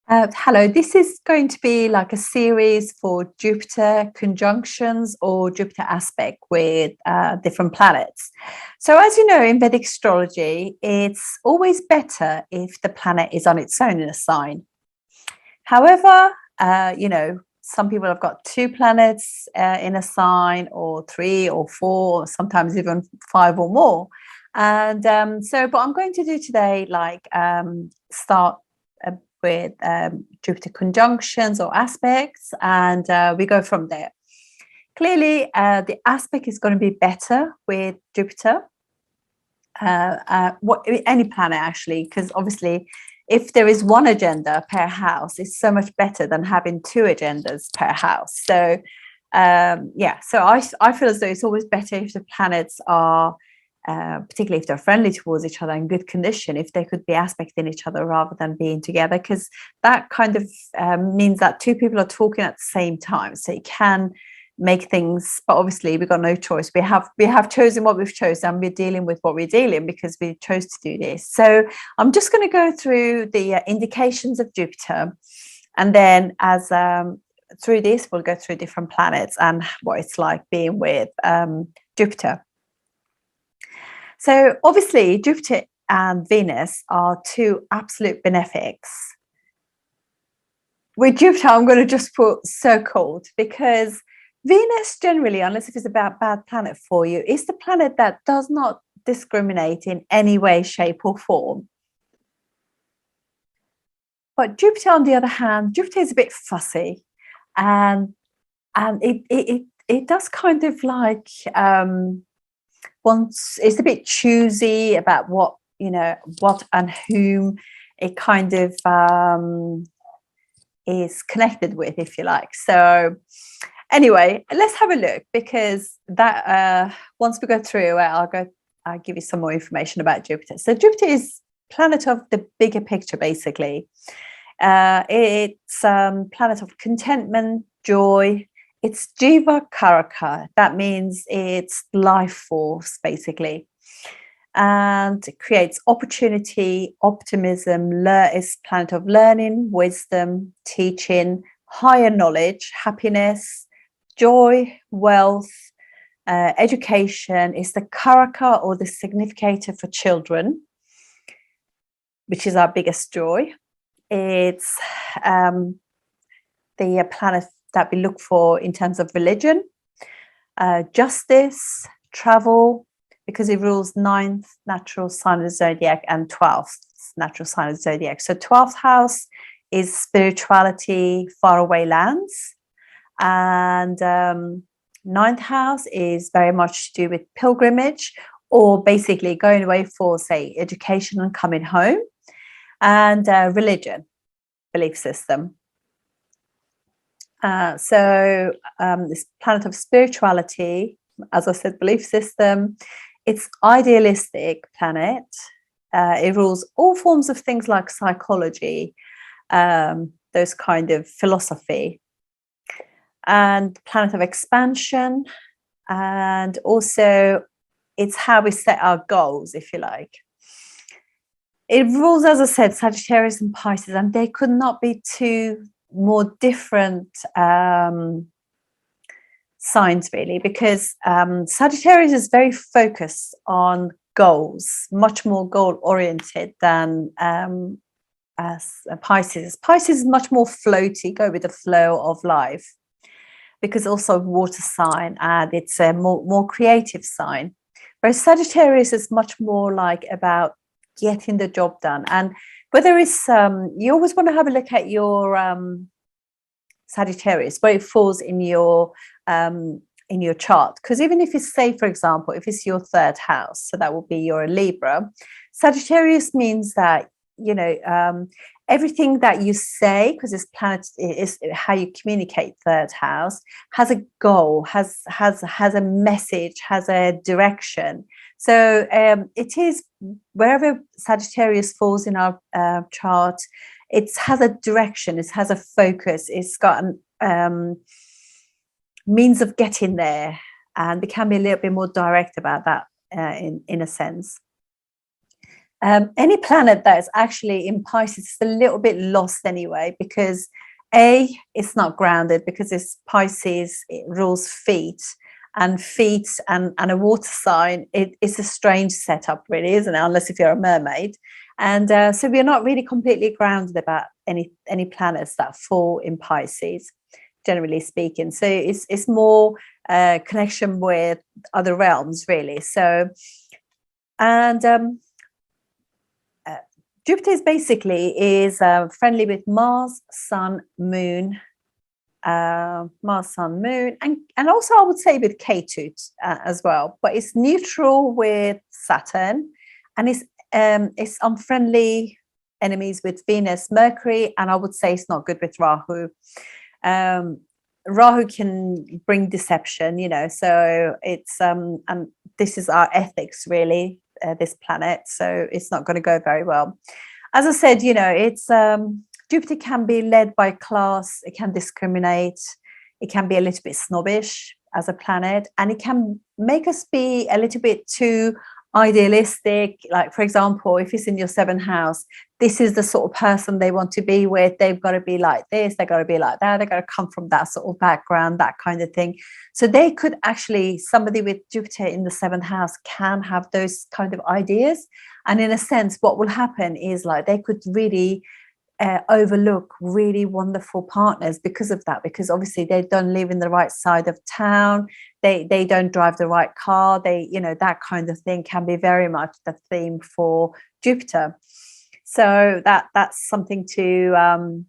Hello, this is going to be like a series for Jupiter conjunctions or Jupiter aspect with different planets. So, as you know, in Vedic astrology, it's always better if the planet is on its own in a sign. However, some people have got two planets in a sign, or three, or four, or sometimes even five or more. And but I'm going to do today, start with Jupiter conjunctions or aspects, and we go from there. Clearly, the aspect is going to be better with Jupiter, any planet actually, because obviously, if there is one agenda per house, it's so much better than having two agendas per house. So, I feel as though it's always better if the planets are particularly if they're friendly towards each other in good condition, if they could be aspecting each other rather than being together, because that kind of means that two people are talking at the same time. So you can make things, but obviously we've got no choice. We have chosen what we've chosen, and we're dealing with what we're dealing because we chose to do this. So I'm just going to go through the indications of Jupiter, and then as through this we'll go through different planets and what it's like being with Jupiter. So obviously, Jupiter and Venus are two absolute benefics. With Jupiter, I'm going to just put so-called, because Venus generally, unless it is a bad planet for you, is the planet that does not discriminate in any way, shape or form. But Jupiter, on the other hand, Jupiter is a bit fussy, and it does kind of like once it's a bit choosy about what and whom it kind of is connected with, if you like. So anyway, let's have a look, because that once we go through it, I'll give you some more information about Jupiter. So Jupiter is planet of the bigger picture, basically. It's planet of contentment, joy. It's Jeeva karaka. That means it's life force, basically. And it creates opportunity, optimism. It's planet of learning, wisdom, teaching, higher knowledge, happiness, joy, wealth, education. It's the karaka, or the significator for children, which is our biggest joy. It's the planet that we look for in terms of religion, justice, travel, because it rules 9th natural sign of the zodiac and 12th natural sign of the zodiac. So 12th house is spirituality, faraway lands, and 9th house is very much to do with pilgrimage, or basically going away for, say, education and coming home, and religion, belief system. This planet of spirituality, as I said, belief system, it's idealistic planet. It rules all forms of things like psychology, those kind of philosophy, and planet of expansion, and also it's how we set our goals, if you like. It rules, as I said, Sagittarius and Pisces, and they could not be two more different signs, really, because Sagittarius is very focused on goals, much more goal oriented than as Pisces. Pisces is much more floaty, go with the flow of life, because also water sign, and it's a more creative sign. Whereas Sagittarius is much more like about getting the job done. And whether it's you always want to have a look at your Sagittarius, where it falls in your chart, because even if it's, say, for example, if it's your 3rd house, so that will be your Libra, Sagittarius means that everything that you say, because this planet is how you communicate, 3rd house, has a goal, has a message, has a direction. So it is, wherever Sagittarius falls in our chart, it has a direction, it has a focus, it's got a means of getting there, and we can be a little bit more direct about that in a sense. Any planet that is actually in Pisces is a little bit lost anyway, because it's not grounded, because it's Pisces, it rules feet, and feet and a water sign, it's a strange setup really, isn't it, unless if you're a mermaid. And so we're not really completely grounded about any planets that fall in Pisces, generally speaking. So it's more connection with other realms really. So, and Jupiter is friendly with Mars, Sun, Moon, Mars, Sun, Moon, and also I would say with Ketu as well. But it's neutral with Saturn, and it's unfriendly enemies with Venus, Mercury, and I would say it's not good with Rahu. Rahu can bring deception, you know. So it's and this is our ethics really. This planet, so it's not going to go very well. As I said, you know, it's Jupiter can be led by class, it can discriminate, it can be a little bit snobbish as a planet, and it can make us be a little bit too idealistic. Like, for example, if it's in your seventh house, this is the sort of person they want to be with, they've got to be like this, they've got to be like that, they've got to come from that sort of background, that kind of thing. So they could actually, somebody with Jupiter in the seventh house can have those kind of ideas, and in a sense what will happen is like they could really overlook really wonderful partners because of that, because obviously they don't live in the right side of town, they don't drive the right car, they, you know, that kind of thing can be very much the theme for Jupiter. So that's something to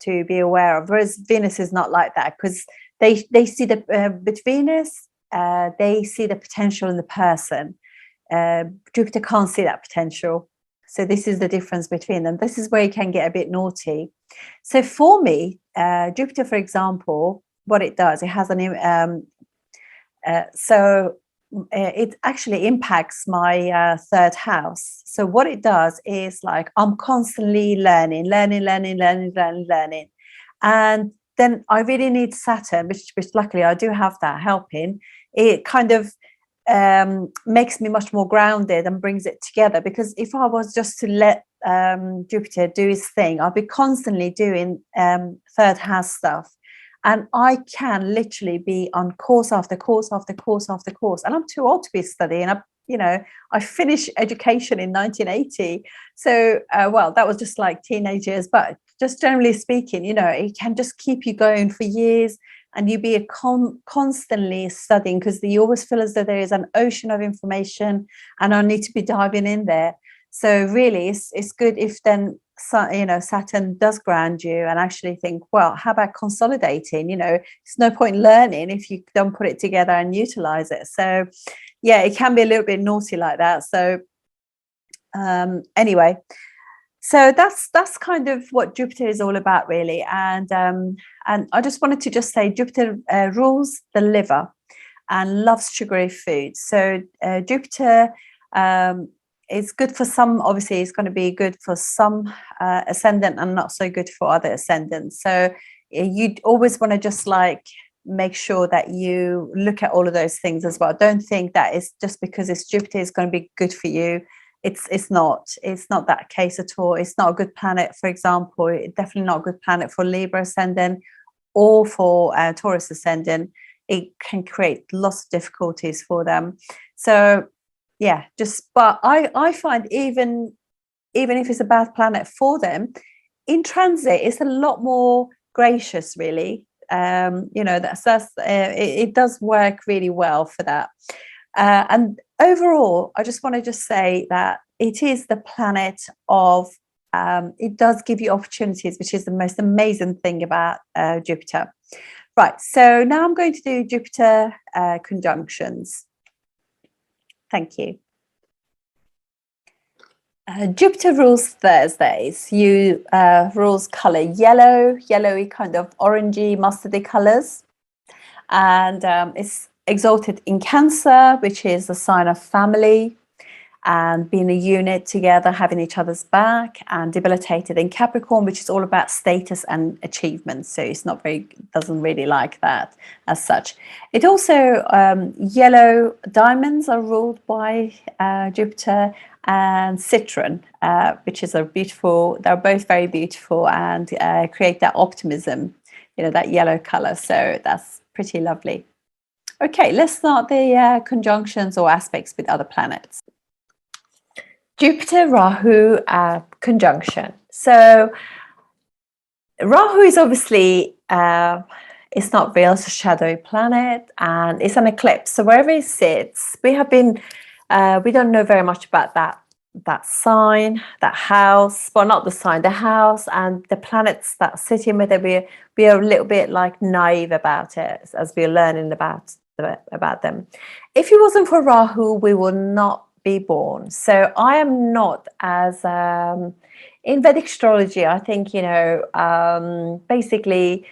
be aware of. Whereas Venus is not like that, because they see the with Venus they see the potential in the person. Jupiter can't see that potential. So this is the difference between them. This is where you can get a bit naughty. So for me, Jupiter, for example, what it does, it has an it actually impacts my third house. So what it does is like I'm constantly learning, and then I really need Saturn, which luckily I do have that helping. It kind of makes me much more grounded and brings it together, because if I was just to let Jupiter do his thing, I'll be constantly doing third house stuff, and I can literally be on course after course after course after course, and I'm too old to be studying. I finished education in 1980, so well, that was just like teenage years, but just generally speaking, you know, it can just keep you going for years, and you be constantly studying, because you always feel as though there is an ocean of information and I need to be diving in there. So really it's good if then, you know, Saturn does ground you and actually think, well, how about consolidating? You know, there's no point learning if you don't put it together and utilize it. So yeah, it can be a little bit naughty like that. So anyway, so that's kind of what Jupiter is all about really. And I just wanted to just say Jupiter rules the liver and loves sugary foods. So Jupiter is good for some, obviously it's going to be good for some ascendant and not so good for other ascendants. So you always want to just like make sure that you look at all of those things as well. Don't think that it's just because it's Jupiter is going to be good for you. It's not that case at all. It's not a good planet, for example. It's definitely not a good planet for Libra ascendant or for Taurus ascendant. It can create lots of difficulties for them. So yeah, but I find even if it's a bad planet for them, in transit it's a lot more gracious really. You know, it does work really well for that. And overall, I just want to just say that it is the planet of, it does give you opportunities, which is the most amazing thing about Jupiter. Right, so now I'm going to do Jupiter conjunctions. Thank you. Jupiter rules Thursdays. You rules color yellowy kind of orangey, mustardy colors. And it's exalted in Cancer, which is a sign of family and being a unit together, having each other's back, and debilitated in Capricorn, which is all about status and achievement. So it's not doesn't really like that as such. It also, yellow diamonds are ruled by Jupiter, and Saturn, which is a beautiful, they're both very beautiful and create that optimism, that yellow color. So that's pretty lovely. Okay, let's start the conjunctions or aspects with other planets. Jupiter Rahu conjunction. So Rahu is obviously it's not real, it's a shadowy planet, and it's an eclipse. So wherever it sits, we don't know very much about that sign, that house. Well, not the sign, the house, and the planets that sit in with it. We are a little bit like naive about it as we're learning about them. If it wasn't for Rahu, we would not be born. So I am not as in Vedic astrology. I think basically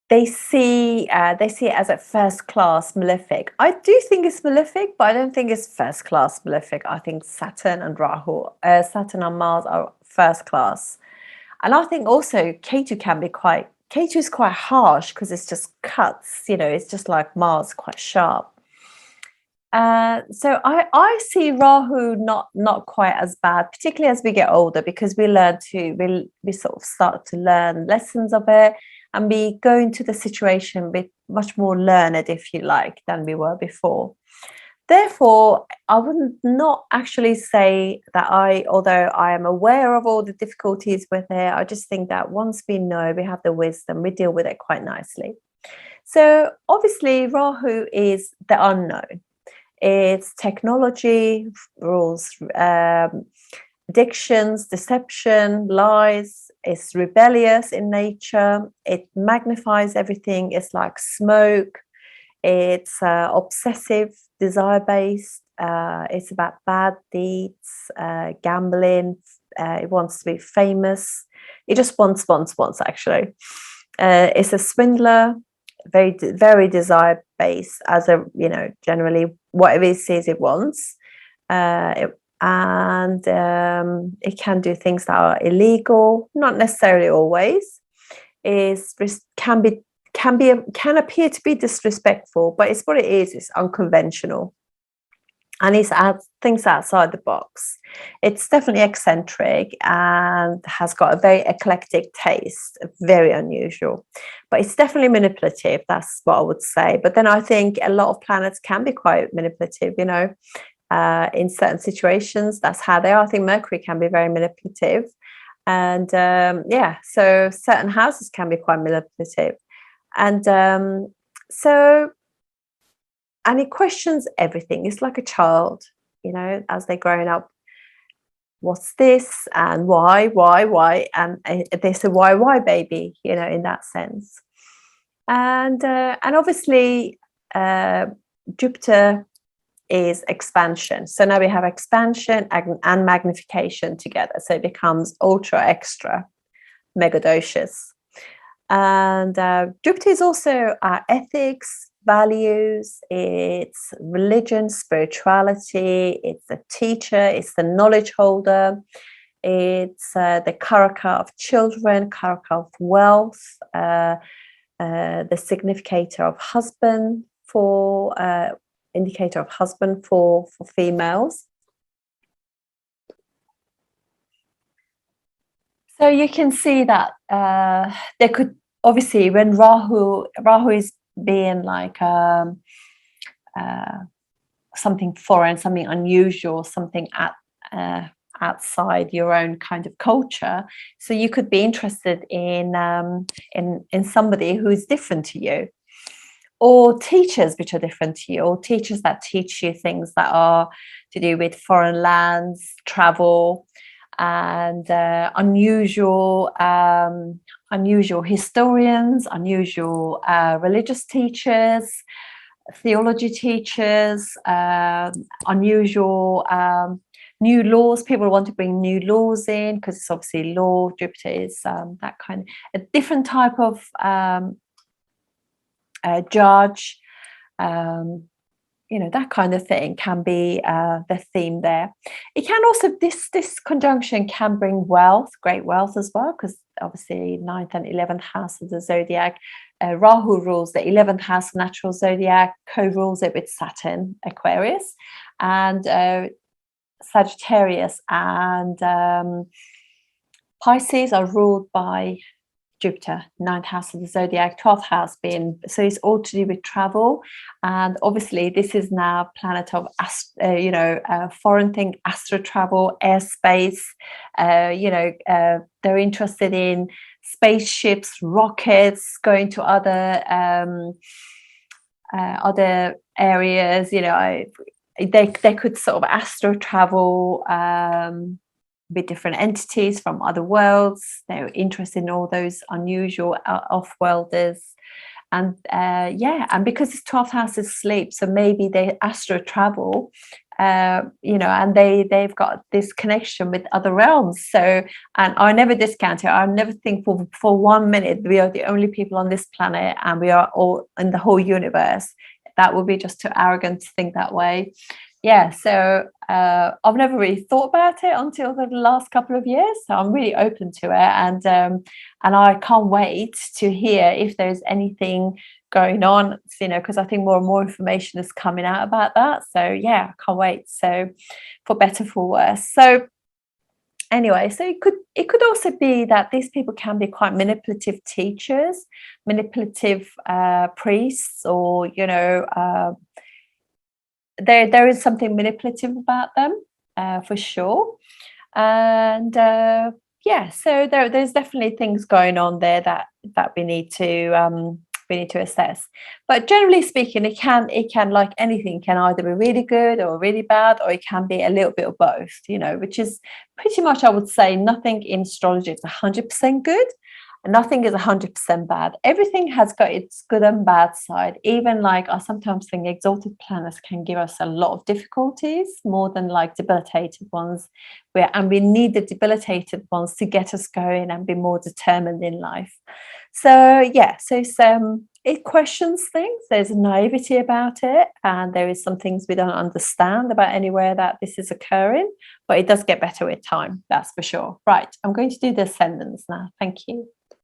they see it as a first class malefic. I do think it's malefic, but I don't think it's first class malefic. I think Saturn and Mars are first class, and I think also Ketu is quite harsh because it's just cuts. It's just like Mars, quite sharp. So I see Rahu not quite as bad, particularly as we get older, because we sort of start to learn lessons of it, and we go into the situation with much more learned, if you like, than we were before. Therefore, I would not actually say that although I am aware of all the difficulties with it, I just think that once we know, we have the wisdom, we deal with it quite nicely. So obviously, Rahu is the unknown. It's technology, rules, addictions, deception, lies. It's rebellious in nature. It magnifies everything. It's like smoke. It's obsessive, desire-based. It's about bad deeds, gambling. It wants to be famous. It just wants, actually. It's a swindler, very, very desire-based, as generally whatever it says it wants. It can do things that are illegal, not necessarily always. Can appear to be disrespectful, but it's what it is. It's unconventional, and it's things outside the box. It's definitely eccentric and has got a very eclectic taste, very unusual, but it's definitely manipulative. That's what I would say. But then I think a lot of planets can be quite manipulative, in certain situations. That's how they are. I think Mercury can be very manipulative, and so certain houses can be quite manipulative, and and it questions everything. It's like a child, as they're growing up. What's this and why? And there's a why baby, in that sense. And obviously, Jupiter is expansion. So now we have expansion and magnification together. So it becomes ultra extra megadocious. And Jupiter is also our ethics, values, it's religion, spirituality, it's the teacher, it's the knowledge holder, it's the karaka of children, karaka of wealth, the significator of husband indicator of husband for females. So you can see that there could obviously, when Rahu is being like something foreign, something unusual, something outside your own kind of culture. So you could be interested in somebody who is different to you, or teachers which are different to you, or teachers that teach you things that are to do with foreign lands, travel, and unusual historians, unusual religious teachers, theology teachers, unusual new laws. People want to bring new laws in because it's obviously law. Jupiter is that kind of a different type of judge. That kind of thing can be the theme there. It can also, this conjunction can bring wealth, great wealth as well, because obviously 9th and 11th house of the zodiac. Rahu rules the 11th house natural zodiac, co-rules it with Saturn, Aquarius. And Sagittarius and Pisces are ruled by Jupiter, 9th house of the zodiac, 12th house being, so it's all to do with travel. And obviously this is now planet of foreign thing, astro travel, airspace. They're interested in spaceships, rockets, going to other areas. They could sort of astro travel with different entities from other worlds. They're interested in all those unusual off-worlders. And and because it's 12th house is sleep, so maybe they astro travel, and they've got this connection with other realms. So, and I never discount it. I never think for 1 minute we are the only people on this planet and we are all in the whole universe. That would be just too arrogant to think that way. So I've never really thought about it until the last couple of years. So I'm really open to it, and I can't wait to hear if there's anything going on, because I think more and more information is coming out about that. So I can't wait. So for better, for worse. So anyway, so it could also be that these people can be quite manipulative teachers, manipulative priests, or there is something manipulative about them, for sure. And so there's definitely things going on there that we need to assess. But generally speaking, it can, like anything, can either be really good or really bad, or it can be a little bit of both, which is pretty much, I would say, nothing in astrology is 100% good. Nothing is 100% bad. Everything has got its good and bad side. Even like I sometimes think exalted planets can give us a lot of difficulties, more than like debilitated ones. And we need the debilitated ones to get us going and be more determined in life. So it questions things. There's a naivety about it, and there is some things we don't understand about anywhere that this is occurring, but it does get better with time, that's for sure. Right, I'm going to do the ascendants now. Thank you.